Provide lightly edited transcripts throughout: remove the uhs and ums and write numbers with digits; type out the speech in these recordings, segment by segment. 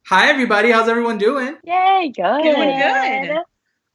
Hi, everybody. How's everyone doing? Yay, Doing good. good.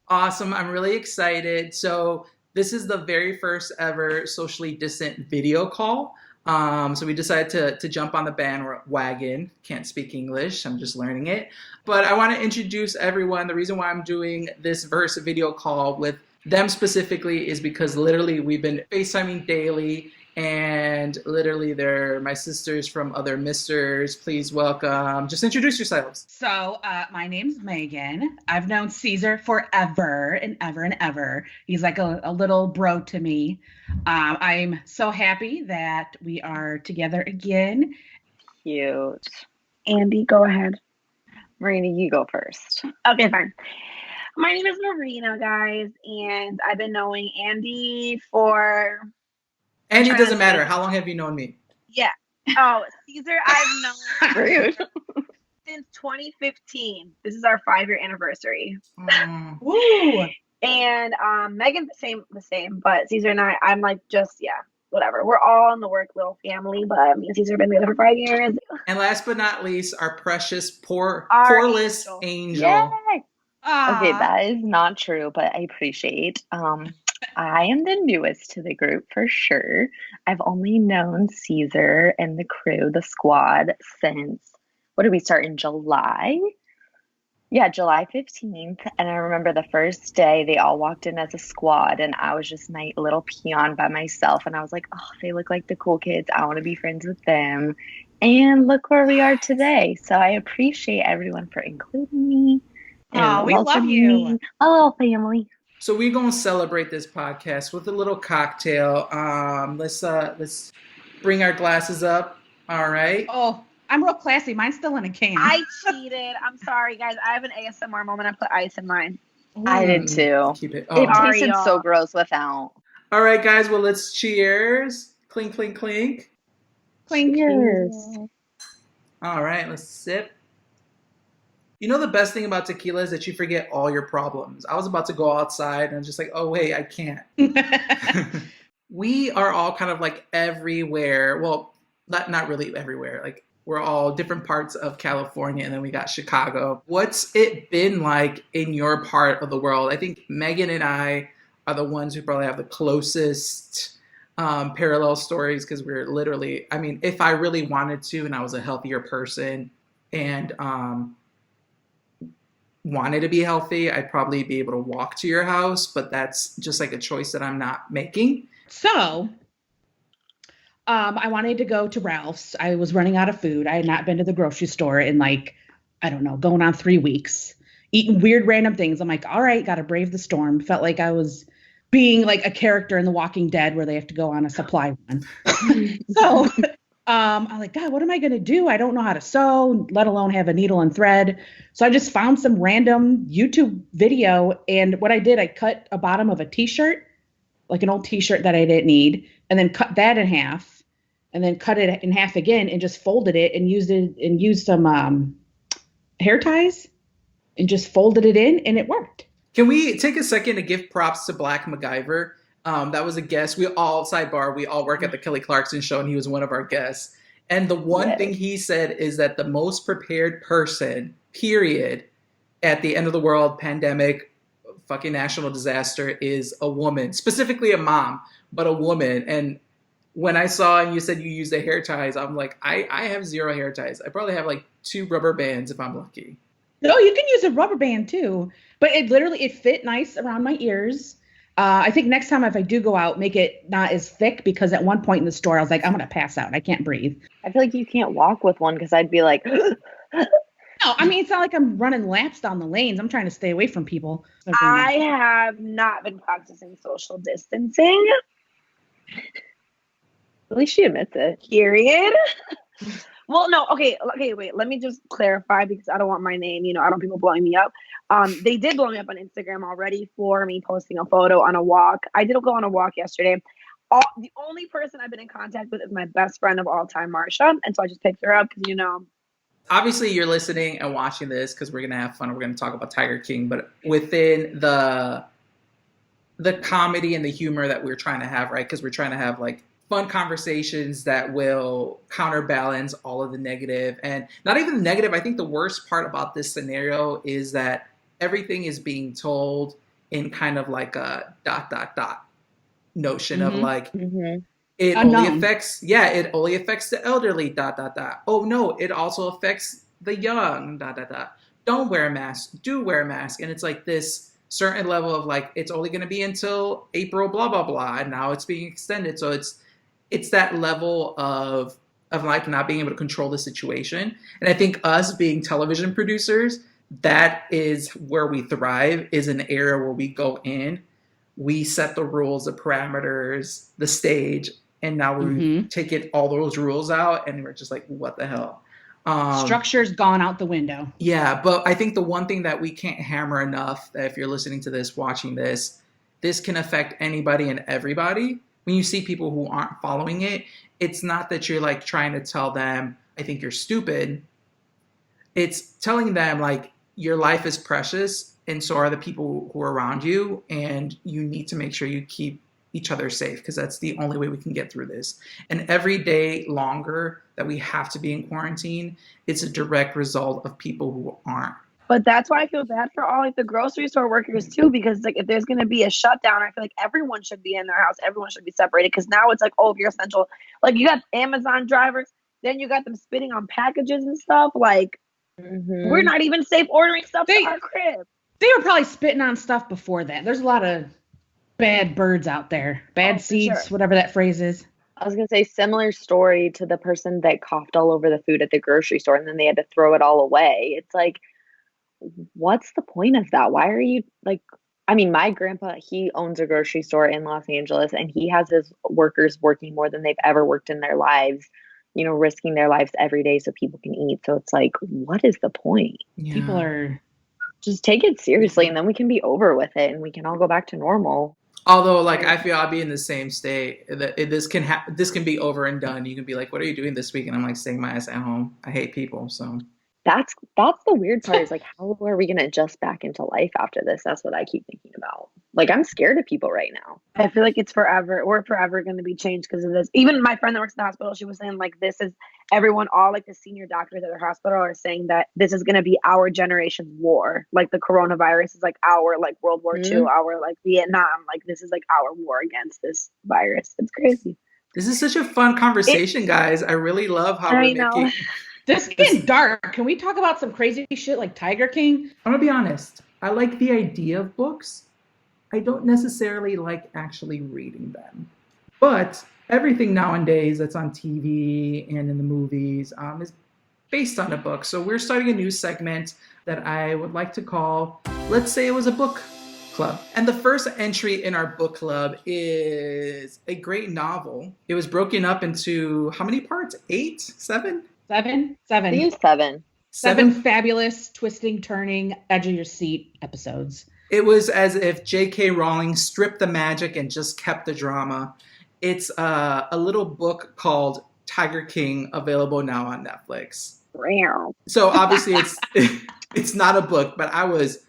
Awesome. I'm really excited. So, this is the very first ever socially distant video call. So we decided to jump on the bandwagon. Can't speak English. I'm just learning it. But I want to introduce everyone. The reason why I'm doing this verse video call with them specifically is because literally we've been FaceTiming daily, and literally they're my sisters from other misters. Please welcome. Just introduce yourselves. My name's Megan. I've known Caesar forever and ever and ever. He's like a little bro to me. I'm so happy that we are together again. Cute. Andie, go ahead. Marina, you go first. Okay, fine. My name is Marina, guys, and I've been knowing Andie for And it trying to doesn't matter. think. How long have you known me? Yeah. Oh, Caesar, I've known Rude. since 2015. This is our 5-year anniversary. Woo! And Megan's the same, but Caesar and I'm like whatever. We're all in the work little family, but me and Caesar have been together for 5 years. And last but not least, our precious Our poreless angel. Yay. Okay, Aw. that is not true, but I appreciate. I am the newest to the group for sure. I've only known Caesar and the crew, the squad, since what did we start in July? Yeah, July 15th. And I remember the first day they all walked in as a squad, and I was just my little peon by myself. And I was like, oh, they look like the cool kids. I want to be friends with them. And look where we are today. So I appreciate everyone for including me and Aw, we love welcoming you. me. A little family. So we're gonna celebrate this podcast with a little cocktail. Let's bring our glasses up. All right. Oh, I'm real classy. Mine's still in a can. I cheated. I'm sorry, guys. I have an ASMR moment. I put ice in mine. I did too. Keep it. It Oh. Sorry, tasted so y'all. gross without. All right, guys. Well, let's cheers. Clink, clink, clink. Clink. Cheers. All right. Let's sip. You know the best thing about tequila is that you forget all your problems. I was about to go outside and I'm just like, oh wait, I can't. We are all kind of like everywhere. Well, not really everywhere. Like we're all different parts of California, and then we got Chicago. What's it been like in your part of the world? I think Megan and I are the ones who probably have the closest parallel stories because we're literally, I mean, if I really wanted to and I was a healthier person and wanted to be healthy, I'd probably be able to walk to your house, but that's just like a choice that I'm not making. So, I wanted to go to Ralph's. I was running out of food. I had not been to the grocery store in like, I don't know, going on 3 weeks, eating weird random things. I'm like, all right, got to brave the storm. Felt like I was being like a character in The Walking Dead where they have to go on a supply run. So, I'm like, God, what am I going to do? I don't know how to sew, let alone have a needle and thread. So I just found some random YouTube video. And what I did, I cut a bottom of a t-shirt, like an old t-shirt that I didn't need, and then cut that in half, and then cut it in half again and just folded it and used some hair ties and just folded it in, and it worked. Can we take a second to give props to Black MacGyver? That was a guest. We all work at the Kelly Clarkson show, and he was one of our guests. And the one thing he said is that the most prepared person, period, at the end of the world, pandemic, fucking national disaster, is a woman, specifically a mom, but a woman. And when I saw and you said you use the hair ties, I'm like, I have 0 hair ties. I probably have like 2 rubber bands if I'm lucky. No, you can use a rubber band too, but it fit nice around my ears. I think next time if I do go out, make it not as thick, because at one point in the store, I was like, I'm going to pass out. I can't breathe. I feel like you can't walk with one because I'd be like, No, I mean, it's not like I'm running laps down the lanes. I'm trying to stay away from people. I have not been practicing social distancing. at least she admits it. Period. Well, no, okay, wait. Let me just clarify because I don't want my name, I don't want people blowing me up. They did blow me up on Instagram already for me posting a photo on a walk. I did go on a walk yesterday. The only person I've been in contact with is my best friend of all time, Marsha, and so I just picked her up because Obviously, you're listening and watching this because we're going to have fun. We're going to talk about Tiger King, but within the comedy and the humor that we're trying to have, right? Because we're trying to have like fun conversations that will counterbalance all of the negative. And not even the negative, I think the worst part about this scenario is that everything is being told in kind of like a ... notion of like, it only Unknown. affects, it only affects the elderly, ... Oh no, it also affects the young, ... Don't wear a mask, do wear a mask. And it's like this certain level of like, it's only going to be until April, blah, blah, blah. And now it's being extended. So it's that level of like not being able to control the situation. And I think us being television producers, that is where we thrive, is an area where we go in, we set the rules, the parameters, the stage, and now we take all those rules out and we're just like, what the hell? Structure's gone out the window. Yeah, but I think the one thing that we can't hammer enough, that if you're listening to this, watching this can affect anybody and everybody. When you see people who aren't following it, it's not that you're like trying to tell them, I think you're stupid. It's telling them like, your life is precious and so are the people who are around you, and you need to make sure you keep each other safe, because that's the only way we can get through this. And every day longer that we have to be in quarantine, it's a direct result of people who aren't. But that's why I feel bad for all like the grocery store workers too, because like if there's going to be a shutdown, I feel like everyone should be in their house. Everyone should be separated, because now it's like, oh, if you're essential, like you got Amazon drivers, then you got them spitting on packages and stuff. Like we're not even safe ordering stuff to our crib. They were probably spitting on stuff before that. There's a lot of bad birds out there. Bad seeds, whatever that phrase is. I was going to say similar story to the person that coughed all over the food at the grocery store and then they had to throw it all away. It's like, what's the point of that? Why are you like, I mean, my grandpa, he owns a grocery store in Los Angeles and he has his workers working more than they've ever worked in their lives, you know, risking their lives every day so people can eat. So it's like, what is the point? Yeah. People are just take it seriously and then we can be over with it and we can all go back to normal. Although, like, I feel I'll be in the same state. This can be over and done. You can be like, "What are you doing this week?" And I'm like, "Staying my ass at home. I hate people." So that's the weird part is like, how are we gonna adjust back into life after this? That's what I keep thinking about. Like, I'm scared of people right now. I feel like it's forever. We're forever going to be changed because of this. Even my friend that works in the hospital, she was saying like, this is everyone, all like the senior doctors at the hospital are saying that this is going to be our generation's war. Like the coronavirus is like our like World War II, our like Vietnam. Like this is like our war against this virus. It's crazy. This is such a fun conversation, guys. I really love how we're making. This is getting dark. Can we talk about some crazy shit like Tiger King? I'm gonna be honest. I like the idea of books. I don't necessarily like actually reading them. But everything nowadays that's on TV and in the movies is based on a book. So we're starting a new segment that I would like to call, let's say it was a book club. And the first entry in our book club is a great novel. It was broken up into how many parts? 8? 7? Seven. I think it's 7. 7 fabulous, twisting, turning, edge of your seat episodes. It was as if J.K. Rowling stripped the magic and just kept the drama. It's a little book called Tiger King, available now on Netflix. So obviously it's not a book, but I was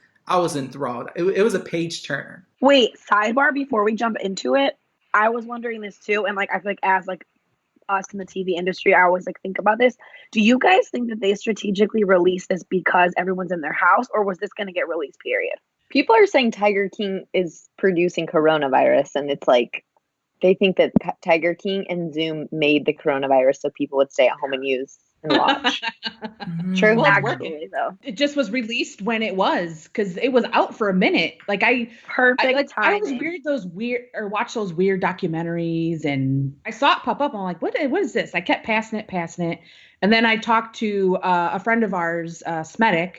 enthralled. It was a page turner. Wait, sidebar before we jump into it. I was wondering this too, and like I feel like as like us in the TV industry, I always like think about this. Do you guys think that they strategically released this because everyone's in their house, or was this going to get released? Period. People are saying Tiger King is producing coronavirus, and it's like they think that Tiger King and Zoom made the coronavirus so people would stay at home and use and watch. True, well, actually, though. It just was released when it was, because it was out for a minute. Like perfect timing. I always watch those weird documentaries, and I saw it pop up. I'm like, what is this? I kept passing it, and then I talked to a friend of ours, Smedic.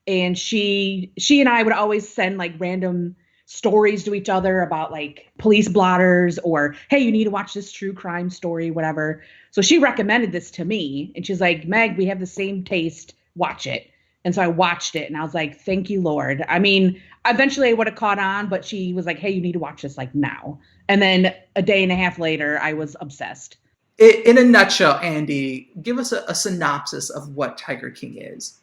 And she and I would always send like random stories to each other about like police blotters or, hey, you need to watch this true crime story, whatever. So she recommended this to me and she's like, Meg, we have the same taste. Watch it. And so I watched it and I was like, thank you, Lord. I mean, eventually I would have caught on, but she was like, hey, you need to watch this like now. And then a day and a half later, I was obsessed. In a nutshell, Andie, give us a synopsis of what Tiger King is.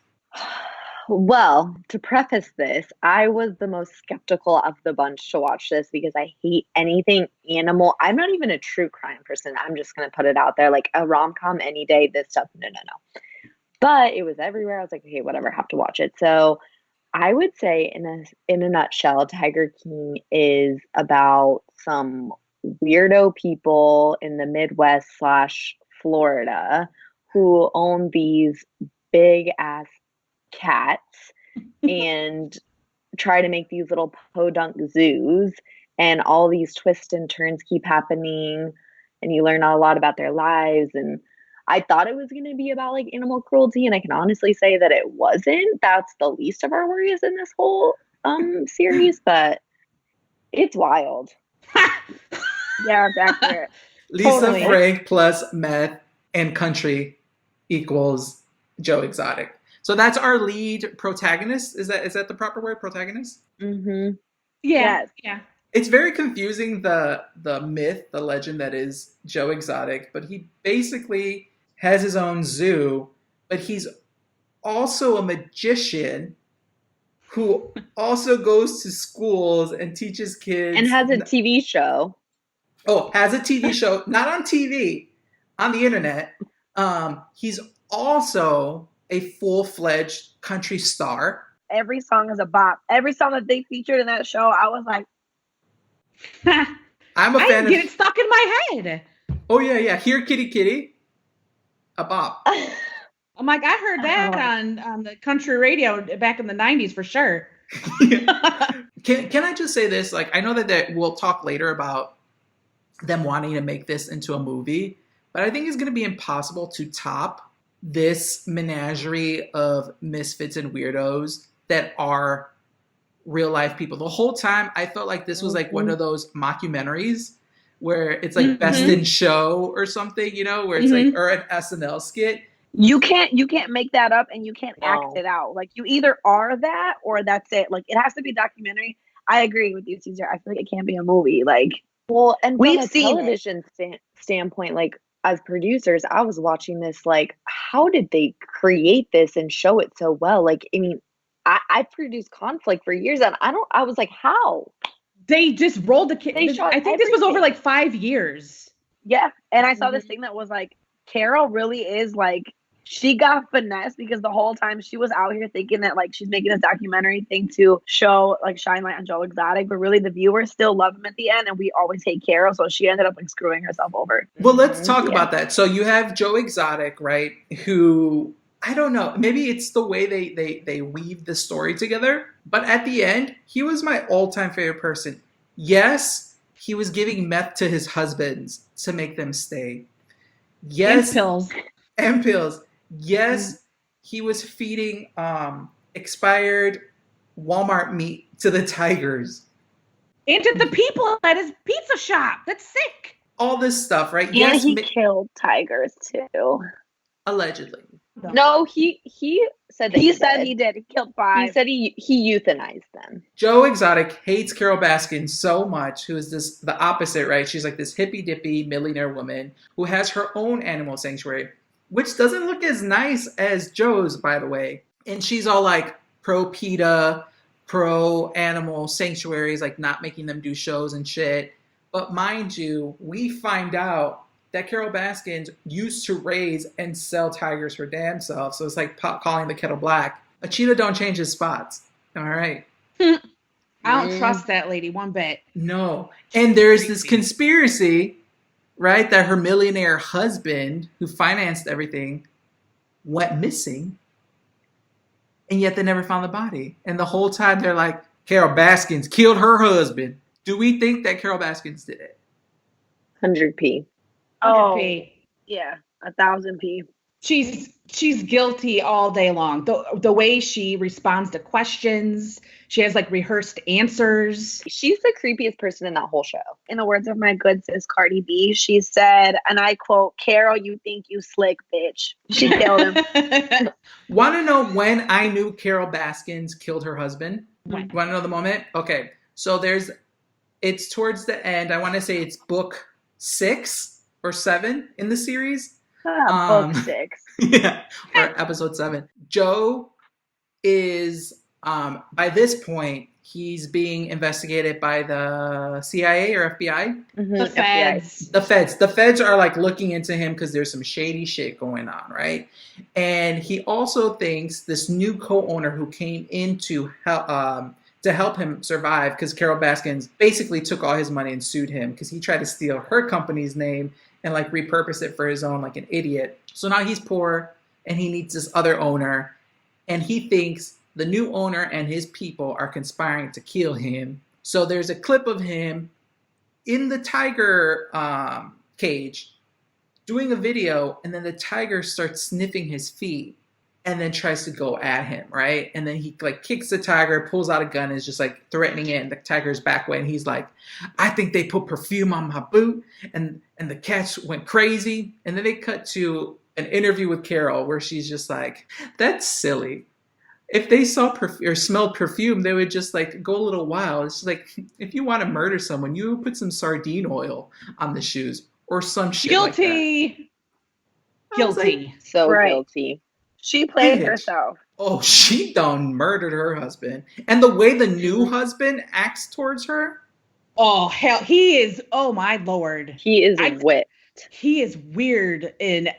Well, to preface this, I was the most skeptical of the bunch to watch this because I hate anything animal. I'm not even a true crime person. I'm just going to put it out there. Like a rom-com any day, this stuff, no, no, no. But it was everywhere. I was like, okay, whatever, have to watch it. So I would say in a nutshell, Tiger King is about some weirdo people in the Midwest slash Florida who own these big ass cats and try to make these little podunk zoos, and all these twists and turns keep happening, and you learn a lot about their lives. And I thought it was going to be about like animal cruelty, and I can honestly say that it wasn't. That's the least of our worries in this whole series, but it's wild. Yeah, it's accurate. Lisa Totally. Frank plus meth and country equals Joe Exotic. So that's our lead protagonist. Is that the proper word, protagonist? Mm-hmm. Yeah. Yes. Yeah. It's very confusing, the myth, the legend that is Joe Exotic, but he basically has his own zoo, but he's also a magician who also goes to schools and teaches kids And has a TV show. Oh, has a TV show, not on TV, on the internet. He's also a full-fledged country star. Every song is a bop. Every song that they featured in that show, I was like, I'm a I fan get of. it stuck in my head. Oh yeah, Here, kitty, kitty, a bop. I'm like, I heard that on the country radio back in the 90s for sure. Can I just say this? Like, I know that we'll talk later about them wanting to make this into a movie, but I think it's going to be impossible to top this menagerie of misfits and weirdos that are real life people. The whole time I felt like this was like one of those mockumentaries where it's like Best in Show or something, where it's like, or an SNL skit. you can't make that up, and you can't act it out. Like, you either are that or that's it. Like, it has to be a documentary. I agree with you, Caesar. I feel like it can't be a movie. Like, Well, and from We've a seen television standpoint, like as producers, I was watching this, like, how did they create this and show it so well? Like, I mean, I produced conflict for years, and I was like, how? They just rolled the kid. They shot I think this was over everything. like 5 years. yeah. And I saw this thing that was like, Carole really is like, she got finessed because the whole time she was out here thinking that like she's making this documentary thing to show like shine light on Joe Exotic, but really the viewers still love him at the end, and we always hate Carole, so she ended up like screwing herself over. Well, let's talk about that. So you have Joe Exotic, right? Who, I don't know, maybe it's the way they weave the story together, but at the end, he was my all-time favorite person. Yes, he was giving meth to his husbands to make them stay. Yes, And pills. and pills. Yes, he was feeding expired Walmart meat to the tigers. And to the people at his pizza shop. That's sick. All this stuff, right? And Yes, he killed tigers too. allegedly. No, he said that He said he did. He killed 5. He said he euthanized them. Joe Exotic hates Carole Baskin so much, who is the opposite, right? She's like this hippy dippy millionaire woman who has her own animal sanctuary, which doesn't look as nice as Joe's, by the way. And she's all like pro PETA, pro animal sanctuaries, like not making them do shows and shit. But mind you, we find out that Carole Baskin used to raise and sell tigers her damn self. So it's like calling the kettle black. A cheetah don't change his spots. All right. I don't trust that lady one bit. No. And there's this conspiracy, right, that her millionaire husband, who financed everything, went missing. And yet they never found the body. And the whole time they're like, Carole Baskins killed her husband. Do we think that Carole Baskins did it? 100p. Oh, 100p. yeah, 1000p. She's guilty all day long. The way she responds to questions, she has like rehearsed answers. She's the creepiest person in that whole show. In the words of my good sis Cardi B, she said, and I quote, "Carole, you think you slick, bitch." She killed him. Want to know when I knew Carole Baskins killed her husband? When? Want to know the moment? Okay, so it's towards the end. I want to say it's book 6 or 7 in the series. Book 6. Yeah, or episode 7. Joe is by this point he's being investigated by the CIA or FBI. The feds. The feds are like looking into him because there's some shady shit going on, right? And he also thinks this new co-owner who came in to help him survive, because Carole Baskin basically took all his money and sued him because he tried to steal her company's name and like repurpose it for his own, like an idiot. So now he's poor and he needs this other owner, and he thinks the new owner and his people are conspiring to kill him. So there's a clip of him in the tiger cage doing a video, and then the tiger starts sniffing his feet and then tries to go at him, right? And then he like kicks the tiger, pulls out a gun, and is just like threatening it, and the tiger's back away, and he's like, I think they put perfume on my boot, and the cats went crazy. And then they cut to an interview with Carole where she's just like, that's silly. If they saw or smelled perfume, they would just like go a little wild. It's just like, if you want to murder someone, you would put some sardine oil on the shoes or some shit Guilty. like that. Guilty. Like, So guilty. She played Bitch. herself. oh, she done murdered her husband. And the way the new husband acts towards her. Oh, hell. He is, oh my Lord. He is whipped. He is weird, and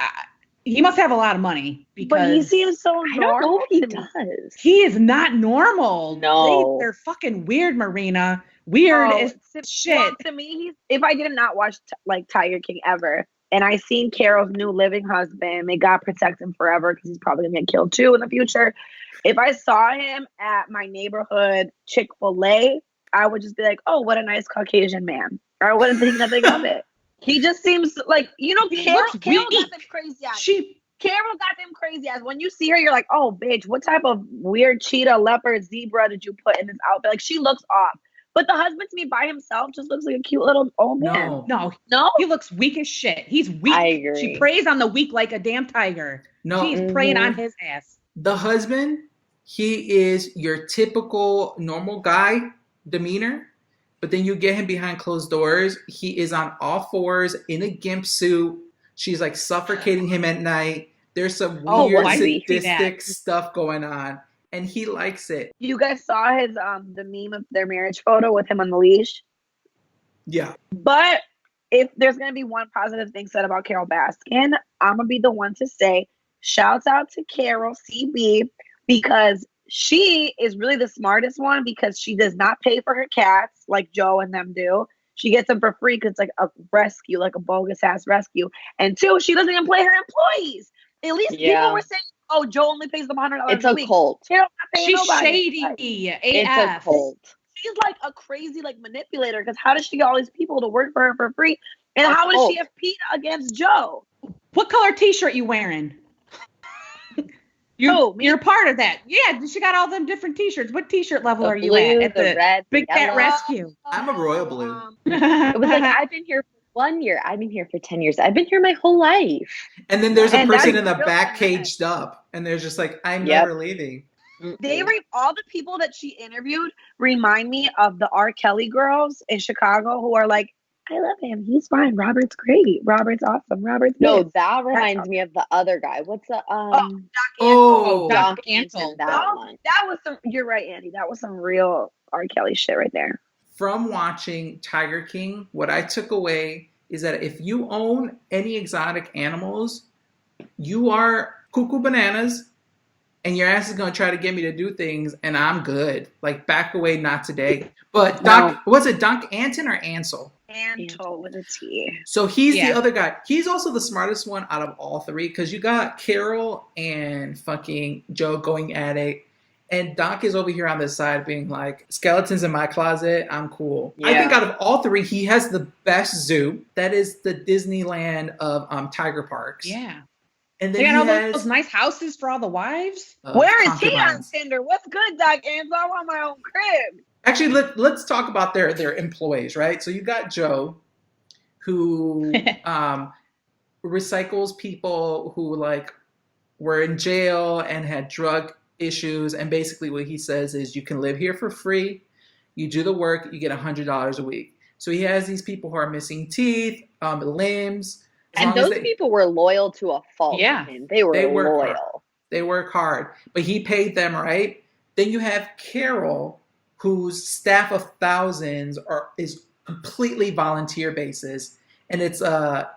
he must have a lot of money because But he seems so I don't normal know if he to me. does. he is not normal. No. They're fucking weird, Marina. Weird as shit. Well, to me, if I did not watch like Tiger King ever, and I seen Carole's new living husband, may God protect him forever because he's probably gonna get killed too in the future. If I saw him at my neighborhood Chick-fil-A, I would just be like, "Oh, what a nice Caucasian man." Or I wouldn't think nothing of it. He just seems like, Carole got them crazy eyes. Carole got them crazy eyes. When you see her, you're like, "Oh, bitch, what type of weird cheetah, leopard, zebra did you put in this outfit?" Like, she looks off. But the husband to me by himself just looks like a cute little old man. No, he looks weak as shit. He's weak. I agree. She preys on the weak like a damn tiger. No. She's preying on his ass. The husband, he is your typical normal guy demeanor, but then you get him behind closed doors. He is on all fours in a gimp suit. She's like suffocating him at night. There's some weird sadistic stuff going on, and he likes it. You guys saw his the meme of their marriage photo with him on the leash? Yeah. But if there's gonna be one positive thing said about Carole Baskin, I'm gonna be the one to say shouts out to Carole CB, because she is really the smartest one, because she does not pay for her cats like Joe and them do. She gets them for free because it's like a rescue, like a bogus ass rescue. And two, she doesn't even pay her employees. At least people were saying, "Oh, Joe only pays them $100 It's a a week." cult. She's shady. It's a cult. She's like a crazy like manipulator, because how does she get all these people to work for her for free? And how does she have PETA against Joe? What color t-shirt you wearing? You're part of that. Yeah, she got all them different t-shirts. What t-shirt level are you at the red, Big Cat Rescue? I'm a royal blue. It was like, I've been here for 1 year. I've been here for 10 years. I've been here my whole life. And then there's a person in the back caged up, and they're just like, I'm never leaving. All the people that she interviewed remind me of the R. Kelly girls in Chicago who are like, I love him. He's fine. Robert's great. Robert's awesome. That reminds me of the other guy. What's the Doc Antle. That was some. You're right, Andy. That was some real R. Kelly shit right there. From watching Tiger King, what I took away is that if you own any exotic animals, you are cuckoo bananas, and your ass is gonna try to get me to do things, and I'm good. Like, back away, not today. But was it Doc Anton or Ansel? Antle with a T. So he's the other guy. He's also the smartest one out of all three, because you got Carole and fucking Joe going at it, and Doc is over here on the side being like, skeletons in my closet, I'm cool. Yeah. I think out of all three, he has the best zoo. That is the Disneyland of tiger parks. Yeah. And then they got all those nice houses for all the wives. Where is he on Tinder? What's good, Doc Ansel? I want my own crib. Actually, let's talk about their employees, right? So you got Joe, who recycles people who like were in jail and had drug issues, and basically what he says is, you can live here for free, you do the work, you get $100 a week. So he has these people who are missing teeth, limbs, and those people were loyal to a fault. Yeah, they were loyal. They work hard, but he paid them, right? Then you have Carole, whose staff of thousands is completely volunteer basis. And it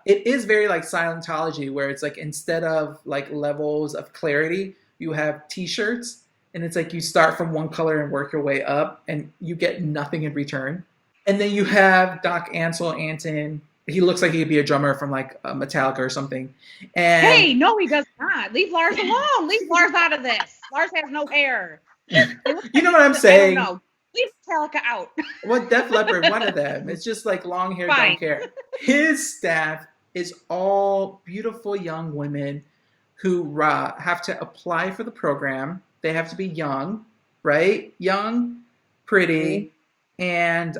is very like Scientology, where it's like instead of like levels of clarity, you have t-shirts, and it's like you start from one color and work your way up, and you get nothing in return. And then you have Doc Ansel Anton. He looks like he'd be a drummer from like Metallica or something. And hey, no, he does not. Leave Lars alone. Leave Lars out of this. Lars has no hair. You know what I'm saying? I don't know. Leave Metallica out. What Def Leppard, one of them. It's just like long hair, Fine. don't care. His staff is all beautiful young women who have to apply for the program. They have to be young, right? Young, pretty, and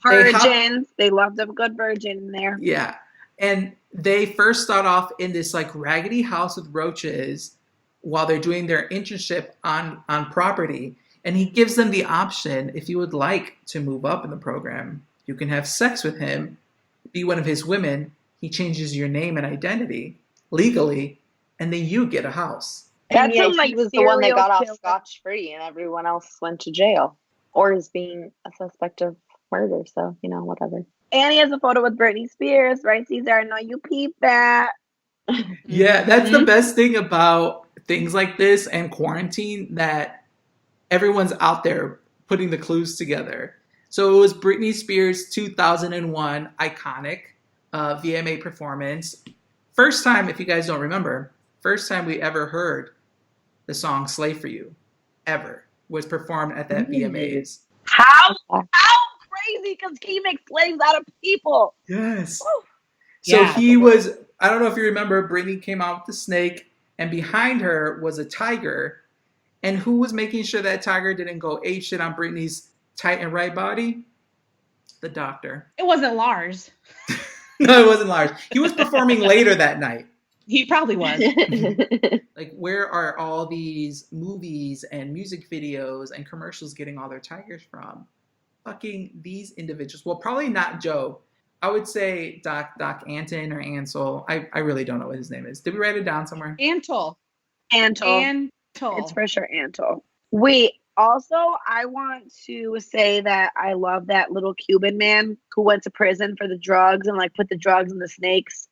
virgins. They loved a good virgin in there. Yeah. And they first start off in this like raggedy house with roaches while they're doing their internship on property. And he gives them the option, if you would like to move up in the program, you can have sex with him, be one of his women. He changes your name and identity legally, and then you get a house. And That's he was the one that got off scotch-free, and everyone else went to jail or is being a suspect of murder. So, whatever. Annie has a photo with Britney Spears, right, Caesar? I know you peeped that. Yeah, that's the best thing about things like this and quarantine, that everyone's out there putting the clues together. So it was Britney Spears' 2001 iconic VMA performance. First time, if you guys don't remember, first time we ever heard the song Slave for You, ever, was performed at that VMAs. How crazy, because he makes slaves out of people. Yes. Woo. So Yeah, he was, I don't know if you remember, Britney came out with the snake, and behind her was a tiger. And who was making sure that tiger didn't go apeshit on Britney's tight and right body? The doctor. It wasn't Lars. No, it wasn't Lars. He was performing later that night. He probably was. Like, where are all these movies and music videos and commercials getting all their tigers from? Fucking these individuals. Well, probably not Joe. I would say Doc Anton or Ansel. I really don't know what his name is. Did we write it down somewhere? Antle. It's for sure Antle. Wait, also, I want to say that I love that little Cuban man who went to prison for the drugs and like put the drugs in the snakes.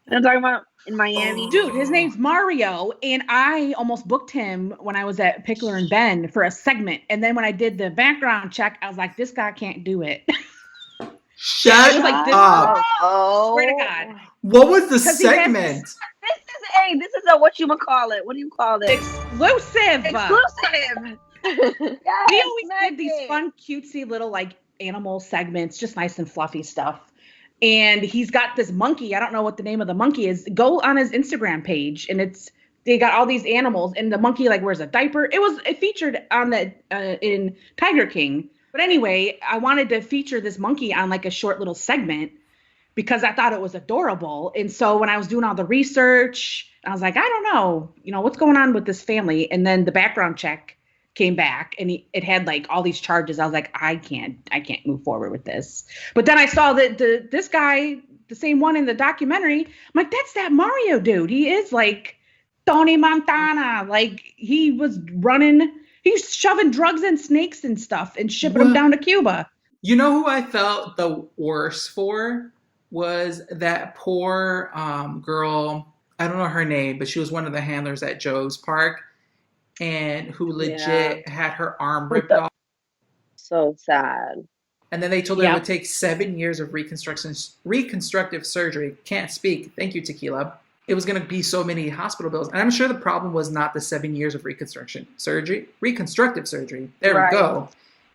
And I'm talking about in Miami. Dude, his name's Mario, and I almost booked him when I was at Pickler and Ben for a segment. And then when I did the background check, I was like, this guy can't do it. Shut up. Oh, Swear to God. What was the segment? This is a what you call it? What do you call it? Exclusive. Exclusive. Yes, We always did these Maggie. fun, cutesy little like animal segments, just nice and fluffy stuff. And he's got this monkey. I don't know what the name of the monkey is. Go on his Instagram page, and they got all these animals, and the monkey like wears a diaper. It featured on the in Tiger King. But anyway, I wanted to feature this monkey on like a short little segment because I thought it was adorable. And so when I was doing all the research, I was like, I don't know, what's going on with this family. And then the background check came back, and it had like all these charges. I was like, I can't move forward with this. But then I saw that this guy, the same one in the documentary, I'm like, that's that Mario dude. He is like Tony Montana. Like he was shoving drugs and snakes and stuff and shipping them down to Cuba. You know who I felt the worst for was that poor girl. I don't know her name, but she was one of the handlers at Joe's Park, and who legit had her arm ripped off. so sad. And then they told her it would take 7 years of reconstructive surgery. Can't speak. Thank you, Tequila. It was going to be so many hospital bills. And I'm sure the problem was not the 7 years of reconstructive surgery. There we go.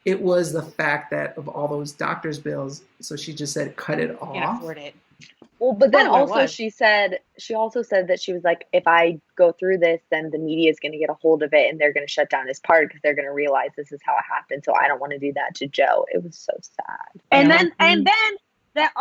It was the fact that of all those doctor's bills. So she just said, cut it off. Can't afford it. Well, but then Oh, it also was. she also said that she was like, if I go through this, then the media is going to get a hold of it and they're going to shut down his park because they're going to realize this is how it happened. So I don't want to do that to Joe. It was so sad. And then that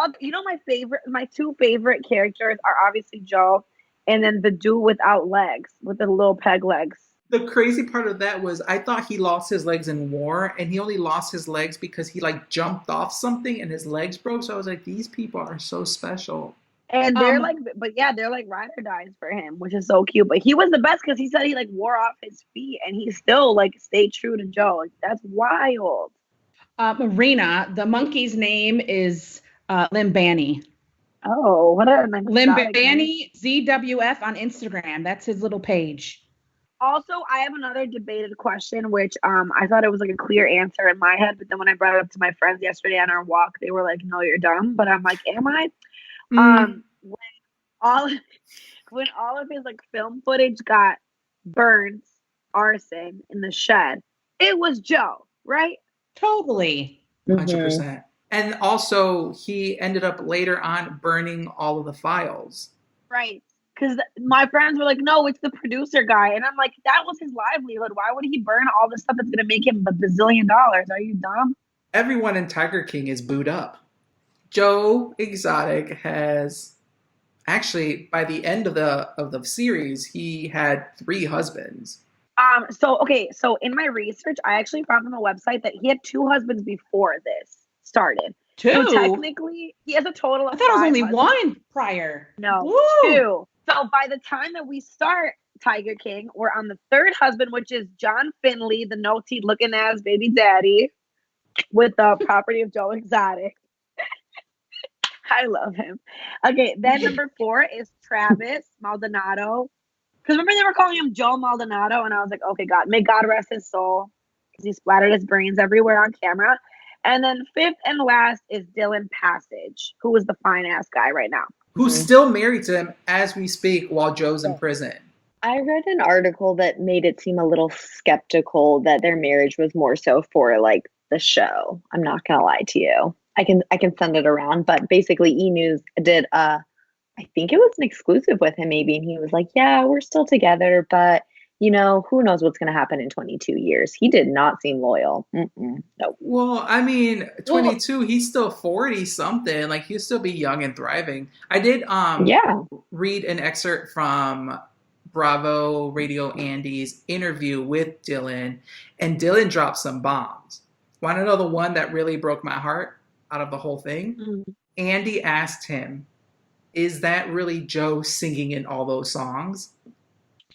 my two favorite characters are obviously Joe and then the dude without legs, with the little peg legs. The crazy part of that was I thought he lost his legs in war, and he only lost his legs because he like jumped off something and his legs broke. So I was like, these people are so special. And they're like, but yeah, they're like ride or dies for him, which is so cute. But he was the best because he said he like wore off his feet and he still like stayed true to Joe. Like that's wild. Marina, the monkey's name is Limbani. Oh, what a nice Limbani ZWF on Instagram. That's his little page. Also, I have another debated question, which I thought it was like a clear answer in my head, but then when I brought it up to my friends yesterday on our walk, they were like, "No, you're dumb." But I'm like, "Am I?" When all when all of his like film footage got burned, arson in the shed, it was Joe, right? Totally. 100%. And also, he ended up later on burning all of the files. Right. Because my friends were like, no, it's the producer guy. And I'm like, that was his livelihood. Why would he burn all the stuff that's going to make him a bazillion dollars? Are you dumb? Everyone in Tiger King is booed up. Joe Exotic has actually, by the end of the series, he had 3 husbands. So in my research, I actually found on the website that he had 2 husbands before this started. 2? So technically, he has a total of I thought it was 5 only husbands. 1 prior. No, Woo! 2. So by the time that we start Tiger King, we're on the 3rd husband, which is John Finley, the no-teeth looking ass baby daddy with the property of Joe Exotic. I love him. Okay, then number 4 is Travis Maldonado. Because remember they were calling him Joe Maldonado, and I was like, okay, God, may God rest his soul, because he splattered his brains everywhere on camera. And then 5th and last is Dylan Passage, who is the fine ass guy right now. Who's still married to him as we speak while Joe's in prison. I read an article that made it seem a little skeptical that their marriage was more so for like the show. I'm not gonna lie to you. I can send it around, but basically E! News did I think it was an exclusive with him maybe, and he was like, yeah, we're still together, but you know, who knows what's going to happen in 22 years. He did not seem loyal. Nope. Well, I mean, 22, he's still 40 something. Like he'll still be young and thriving. I did read an excerpt from Bravo Radio Andie's interview with Dylan, and Dylan dropped some bombs. Want to know the one that really broke my heart out of the whole thing? Andie asked him, is that really Joe singing in all those songs?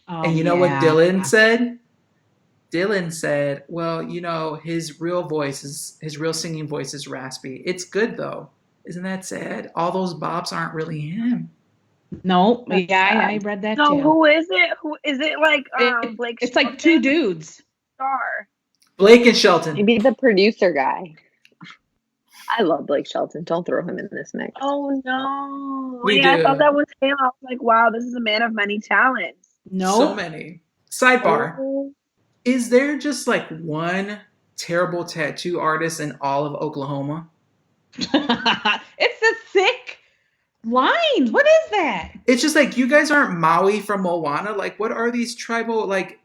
And you know what Dylan said? Dylan said, well, you know, his real singing voice is raspy. It's good though. Isn't that sad? All those bops aren't really him. No, I read that too. So who is it? Who is it? Like Blake? It's like 2 dudes. Star. Blake and Shelton. Maybe the producer guy. I love Blake Shelton. Don't throw him in this mix. Oh no! I thought that was him. I was like, wow, this is a man of many talents. No, so many. Sidebar: is there just like one terrible tattoo artist in all of Oklahoma? It's a thick lines. What is that? It's just like, you guys aren't Maui from Moana. Like, what are these tribal like?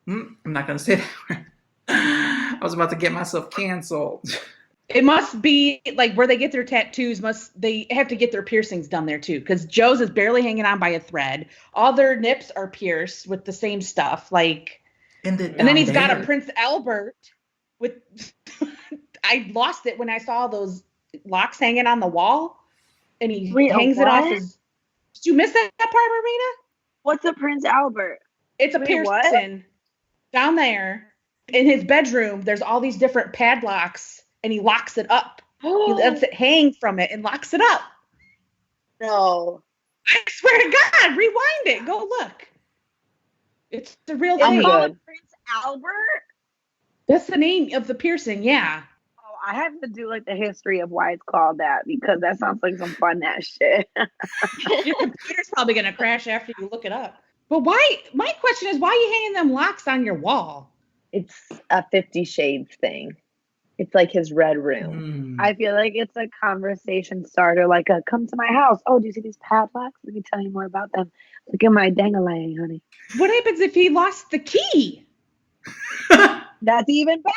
I'm not gonna say that word. I was about to get myself canceled. It must be like where they get their tattoos. They have to get their piercings done there too? Because Joe's is barely hanging on by a thread. All their nips are pierced with the same stuff. Like, and then he's got a Prince Albert with. I lost it when I saw those locks hanging on the wall, and he hangs it off his. Did you miss that part, Marina? What's a Prince Albert? It's a piercing down there in his bedroom. There's all these different padlocks. And he locks it up. He lets it hang from it and locks it up. No. I swear to God, rewind it. Go look. It's the real thing. It's called Prince Albert? That's the name of the piercing, yeah. Oh, I have to do like the history of why it's called that, because that sounds like some fun ass shit. Your computer's probably going to crash after you look it up. But why? My question is, why are you hanging them locks on your wall? It's a 50 Shades thing. It's like his red room. I feel like it's a conversation starter, like a come to my house. Oh, do you see these padlocks? Let me tell you more about them. Look at my dang-a-lang, honey. What happens if he lost the key? That's even better.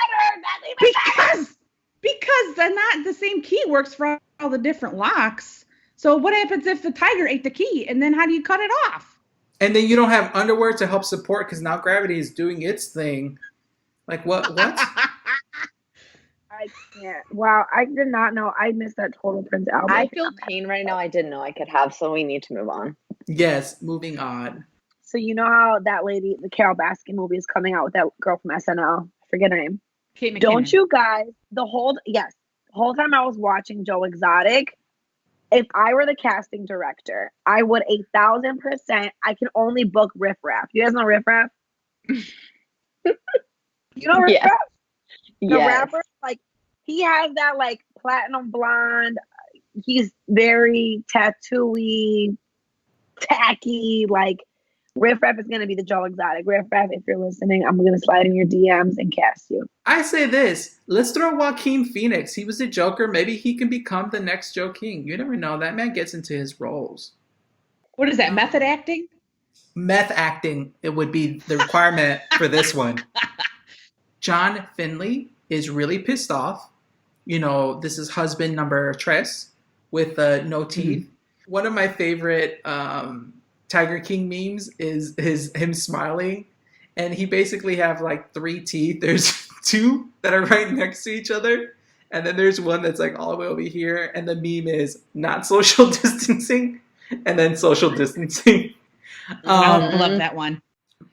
Because they're not the same key works for all the different locks. So what happens if the tiger ate the key? And then how do you cut it off? And then you don't have underwear to help support because now gravity is doing its thing. Like what? I can't. Wow, I did not know. I missed that total Prince album. I feel pain right now. I didn't know I could have, so we need to move on. Yes, moving on. So you know how that lady, the Carole Baskin movie is coming out with that girl from SNL. I forget her name. Kate McKinnon. Don't you guys? The whole time I was watching Joe Exotic, if I were the casting director, I would 1,000%. I can only book Riff Raff. You guys know Riff Raff? You know Riff Raff? The rapper, like he has that like platinum blonde. He's very tattooy, tacky. Like Riff Raff is gonna be the Joe Exotic. Riff Raff, if you're listening, I'm gonna slide in your DMs and cast you. I say this: let's throw Joaquin Phoenix. He was a Joker. Maybe he can become the next Joe King. You never know. That man gets into his roles. What is that? Method acting? Meth acting. It would be the requirement for this one. John Finley is really pissed off. You know, this is husband number tres with no teeth. Mm-hmm. One of my favorite Tiger King memes is him smiling, and he basically have like 3 teeth. There's 2 that are right next to each other, and then there's one that's like all the way over here, and the meme is not social distancing, and then social distancing. I love that one.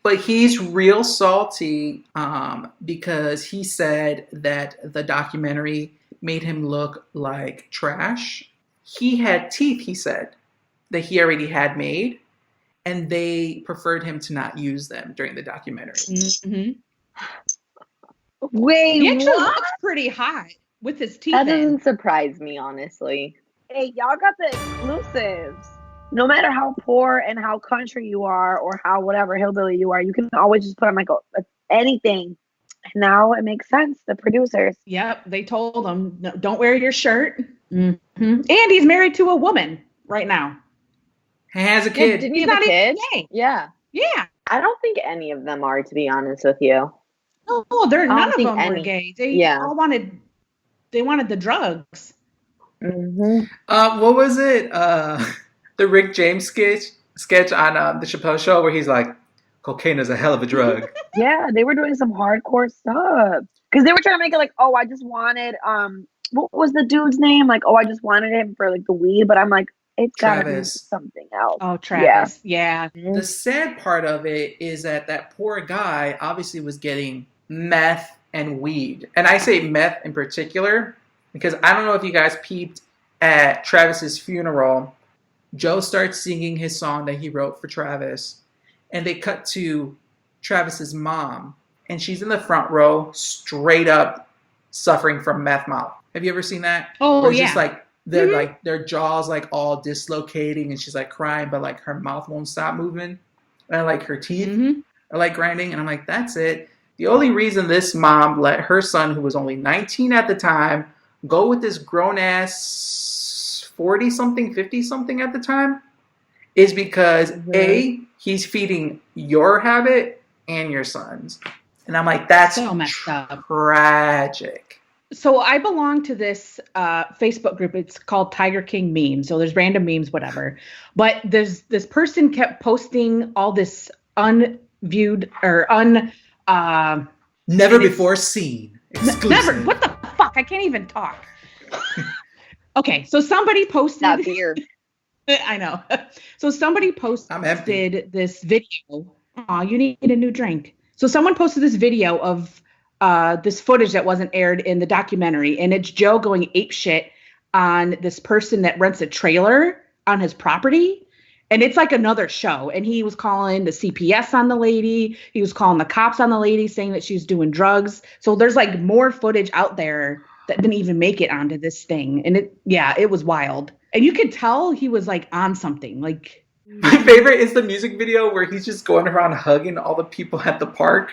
But he's real salty because he said that the documentary made him look like trash. He had teeth, he said, that he already had made, and they preferred him to not use them during the documentary. Mm-hmm. Wait, he actually looks pretty hot with his teeth. That doesn't surprise me, honestly. Hey, y'all got the exclusives. No matter how poor and how country you are or how whatever hillbilly you are, you can always just put on like anything. And now it makes sense. The producers. Yep, they told him, no, don't wear your shirt. Mm-hmm. And he's married to a woman right now. He has a kid. Didn't he have a kid? Yeah. I don't think any of them are, to be honest with you. No, none of them were gay. They all wanted the drugs. Mm-hmm. What was it? The Rick James sketch on the Chappelle Show where he's like, cocaine is a hell of a drug. Yeah, they were doing some hardcore stuff. Because they were trying to make it like, oh, I just wanted, what was the dude's name? Like, oh, I just wanted him for like the weed. But I'm like, it's gotta be something else. Oh, Travis. Yeah. The sad part of it is that poor guy obviously was getting meth and weed. And I say meth in particular because I don't know if you guys peeped at Travis's funeral. Joe starts singing his song that he wrote for Travis, and they cut to Travis's mom, and she's in the front row, straight up suffering from meth mouth. Have you ever seen that? Oh, yeah. Just like they're like their jaws like all dislocating, and she's like crying, but like her mouth won't stop moving, and like her teeth are like grinding, and I'm like, that's it. The only reason this mom let her son, who was only 19 at the time, go with this grown ass 40-something, 50-something at the time, is because A, he's feeding your habit and your son's. And I'm like, that's so messed up. Tragic. So I belong to this Facebook group. It's called Tiger King Memes. So there's random memes, whatever. But this person kept posting all this unviewed or never before seen. Exclusive. Never. What the fuck? I can't even talk. Okay, so somebody posted that beer. I know. So somebody posted this video. Oh, you need a new drink. So someone posted this video of this footage that wasn't aired in the documentary, and it's Joe going apeshit on this person that rents a trailer on his property, and it's like another show. And he was calling the CPS on the lady. He was calling the cops on the lady, saying that she's doing drugs. So there's like more footage out there that didn't even make it onto this thing. And it was wild. And you could tell he was like on something. Like, my favorite is the music video where he's just going around hugging all the people at the park.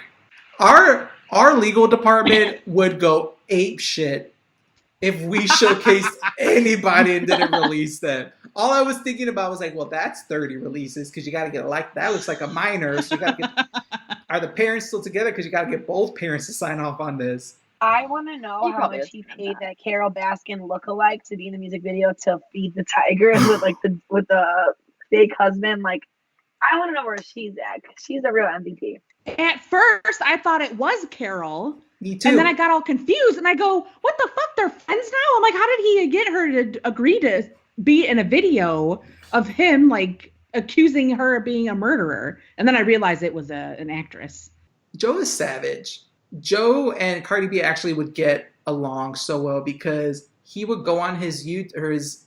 Our legal department would go ape shit if we showcased anybody and didn't release them. All I was thinking about was like, well, that's 30 releases because you got to get that looks like a minor. So you got to get, are the parents still together? Because you got to get both parents to sign off on this. I want to know how much he paid that Carole Baskin lookalike to be in the music video to feed the tigers with the fake husband. Like, I want to know where she's at. 'Cause she's a real MVP. At first, I thought it was Carole Me too. And then I got all confused and I go, what the fuck? They're friends now? I'm like, how did he get her to agree to be in a video of him like accusing her of being a murderer? And then I realized it was an actress. Joe is savage. Joe and Cardi B actually would get along so well because he would go on his YouTube or his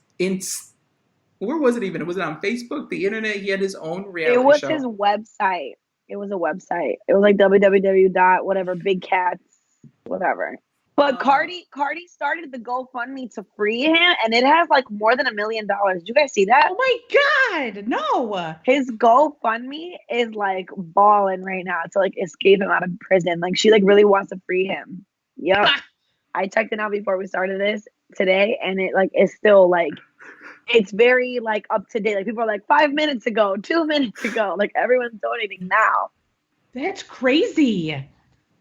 where was it even? Was it on Facebook, the internet? He had his own reality show. It was his website. It was a website. It was like www dot whatever, big cats, whatever. But Cardi started the GoFundMe to free him, and it has like more than $1 million. Did you guys see that? Oh my God, no. His GoFundMe is like balling right now to like escape him out of prison. Like she like really wants to free him. Yep. I checked it out before we started this today, and it like is still like it's very like up to date. Like people are like 5 minutes ago, 2 minutes ago. Like everyone's donating now. That's crazy.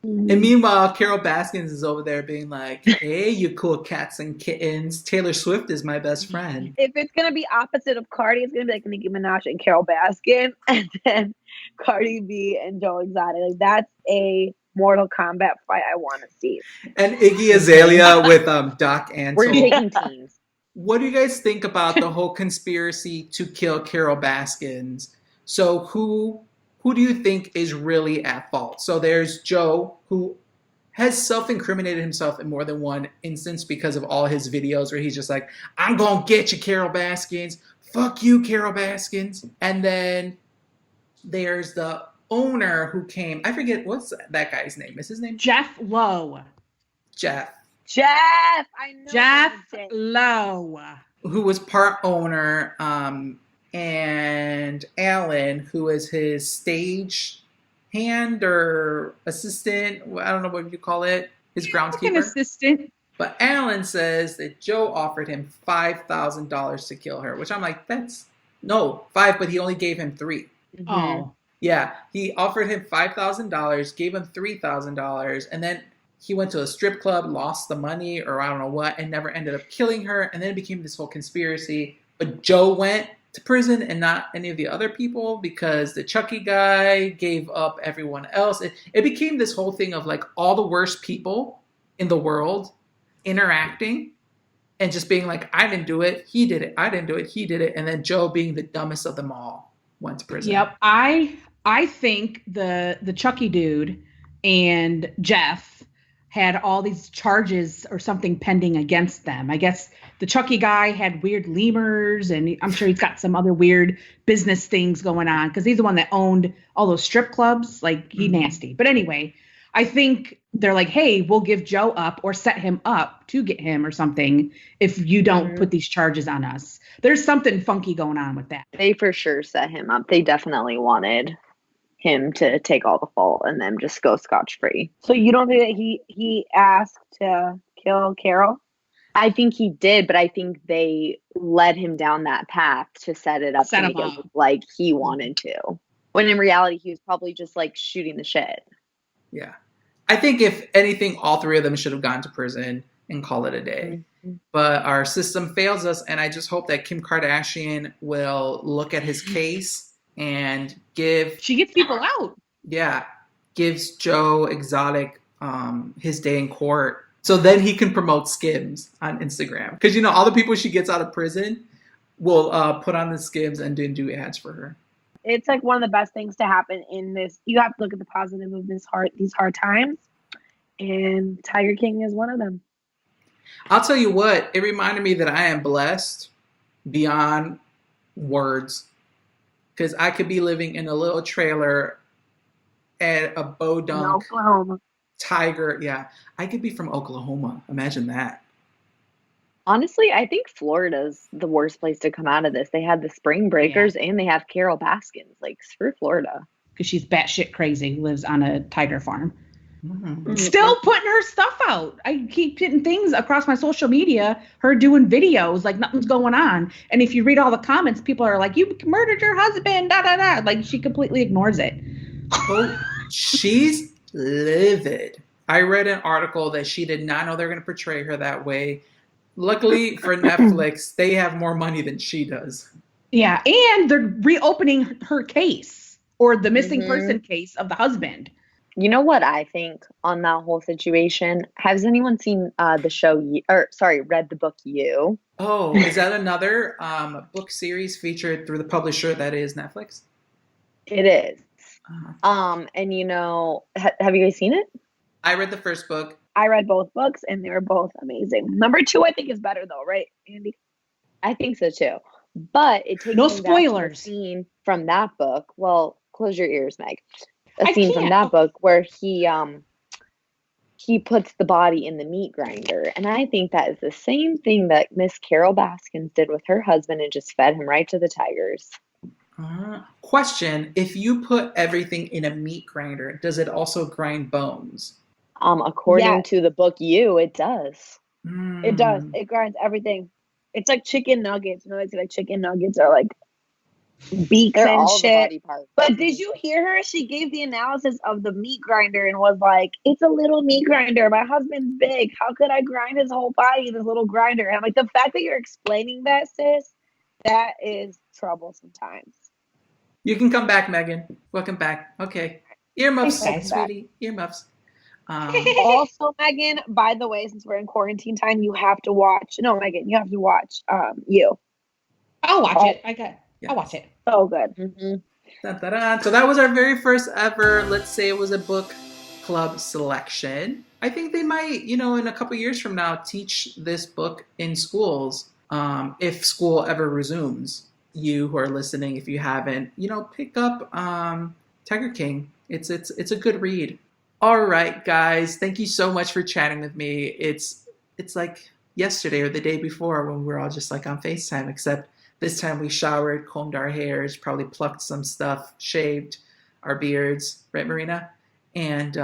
And meanwhile, Carole Baskin is over there being like, hey, you cool cats and kittens. Taylor Swift is my best friend. If it's going to be opposite of Cardi, it's going to be like Nicki Minaj and Carole Baskin. And then Cardi B and Joe Exotic. Like that's a Mortal Kombat fight I want to see. And Iggy Azalea with Doc Antle. We're taking teams. What do you guys think about the whole conspiracy to kill Carole Baskins? So who do you think is really at fault? So there's Joe, who has self-incriminated himself in more than one instance because of all his videos where he's just like, I'm going to get you, Carole Baskins. Fuck you, Carole Baskins. And then there's the owner who came. I forget, what's that guy's name? Is his name? Jeff Lowe. Jeff, I know. Jeff Lowe. Who was part owner, and Alan, who is his stage hand or assistant. I don't know what you call it. His groundskeeper. An assistant. But Alan says that Joe offered him $5,000 to kill her, which I'm like, that's no, 5, but he only gave him 3. Mm-hmm. Oh. Yeah, he offered him $5,000, gave him $3,000, and then he went to a strip club, lost the money, or I don't know what, and never ended up killing her. And then it became this whole conspiracy. But Joe went to prison and not any of the other people because the Chucky guy gave up everyone else. It became this whole thing of like all the worst people in the world interacting and just being like, I didn't do it, he did it. I didn't do it, he did it. And then Joe, being the dumbest of them all, went to prison. Yep. I think the Chucky dude and Jeff had all these charges or something pending against them. I guess the Chucky guy had weird lemurs, and I'm sure he's got some other weird business things going on because he's the one that owned all those strip clubs. Like, he nasty. But anyway, I think they're like, hey, we'll give Joe up or set him up to get him or something if you don't put these charges on us. There's something funky going on with that. They for sure set him up. They definitely wanted him to take all the fault and then just go scotch-free. So you don't think that he asked to kill Carole? I think he did, but I think they led him down that path to set it up to make it look like he wanted to. When in reality, he was probably just like shooting the shit. Yeah. I think if anything, all 3 of them should have gone to prison and call it a day. Mm-hmm. But our system fails us, and I just hope that Kim Kardashian will look at his case and she gets people out. Yeah, gives Joe Exotic his day in court, so then he can promote Skims on Instagram. Because all the people she gets out of prison will put on the Skims and do ads for her. It's like one of the best things to happen in this. You have to look at the positive of these hard times, and Tiger King is one of them. I'll tell you what, it reminded me that I am blessed beyond words. Because I could be living in a little trailer at a Bodunk tiger. Yeah, I could be from Oklahoma. Imagine that. Honestly, I think Florida's the worst place to come out of this. They had the Spring Breakers and they have Carole Baskins. Like, screw Florida. Because she's batshit crazy, lives on a tiger farm. Mm-hmm. Still putting her stuff out. I keep getting things across my social media, her doing videos like nothing's going on. And if you read all the comments, people are like, you murdered your husband, da da da. Like, she completely ignores it. Oh, she's livid. I read an article that she did not know they're going to portray her that way. Luckily for Netflix, they have more money than she does. Yeah, and they're reopening her case or the missing person case of the husband. You know what I think on that whole situation? Has anyone seen the show or sorry, read the book You? Oh, is that another book series featured through the publisher that is Netflix? It is. Uh, And have you guys seen it? I read the first book. I read both books and they were both amazing. Number two, I think, is better though, right, Andy? I think so too. But it takes No me back to a spoilers. scene from that book. Well, close your ears, Meg. A I scene from can't. that book where he puts the body in the meat grinder. And I think that is the same thing that Miss Carole Baskins did with her husband and just fed him right to the tigers. Question: if you put everything in a meat grinder, does it also grind bones? According Yes. to the book You, it does. It does. Mm. It grinds everything. It's like chicken nuggets. You know, they say like chicken nuggets are like beaks They're and all the shit. body parts. But did you hear her? She gave the analysis of the meat grinder and was like, "It's a little meat grinder. My husband's big. How could I grind his whole body in this little grinder?" And I'm like, the fact that you're explaining that, sis, that is trouble sometimes. You can come back, Megan. Welcome back. Okay. Earmuffs, Thanks, guys. sweetie. Earmuffs. Also, Megan, by the way, since we're in quarantine time, you have to watch. No, Megan, you have to watch You. I'll watch it. I'll watch it. So good. Mhm. Dun, dun, dun. So that was our very first ever, let's say it was a book club selection. I think they might, in a couple years from now, teach this book in schools if school ever resumes. You who are listening, if you haven't, pick up Tiger King. It's a good read. All right, guys, thank you so much for chatting with me. It's like yesterday or the day before when we were all just like on FaceTime, except this time we showered, combed our hairs, probably plucked some stuff, shaved our beards, right, Marina? And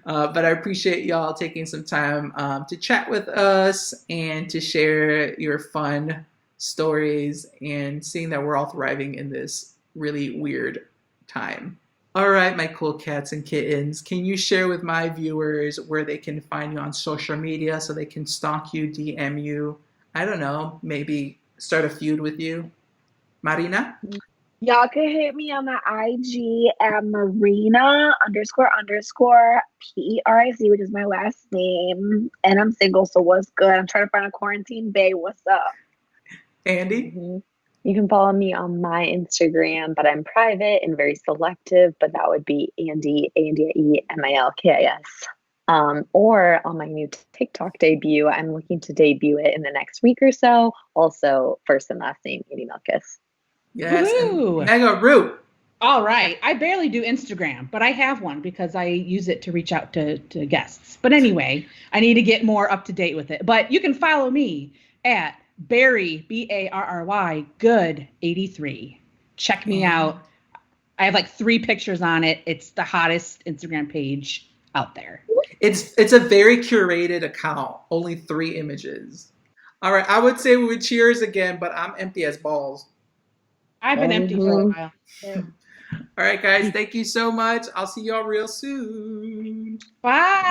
but I appreciate y'all taking some time to chat with us and to share your fun stories and seeing that we're all thriving in this really weird time. All right, my cool cats and kittens, can you share with my viewers where they can find you on social media so they can stalk you, DM you, I don't know, maybe start a feud with you? Marina? Y'all can hit me on the IG at Marina__PERIC, which is my last name. And I'm single, so what's good? I'm trying to find a quarantine bae. What's up? Andy? Mhm. You can follow me on my Instagram, but I'm private and very selective, but that would be Andie, Milkis. Or on my new TikTok debut, I'm looking to debut it in the next week or so. Also, first and last name, Andie Milkis. Yes, Woohoo! and Mega Root. All right. I barely do Instagram, but I have one because I use it to reach out to guests. But anyway, I need to get more up to date with it. But you can follow me at Barry, Barry, good 83. Check me out. I have like 3 pictures on it. It's the hottest Instagram page out there. It's a very curated account, only 3 images. All right, I would say we would cheers again, but I'm empty as balls. I've been empty for a while. All right, guys, thank you so much. I'll see y'all real soon. Bye.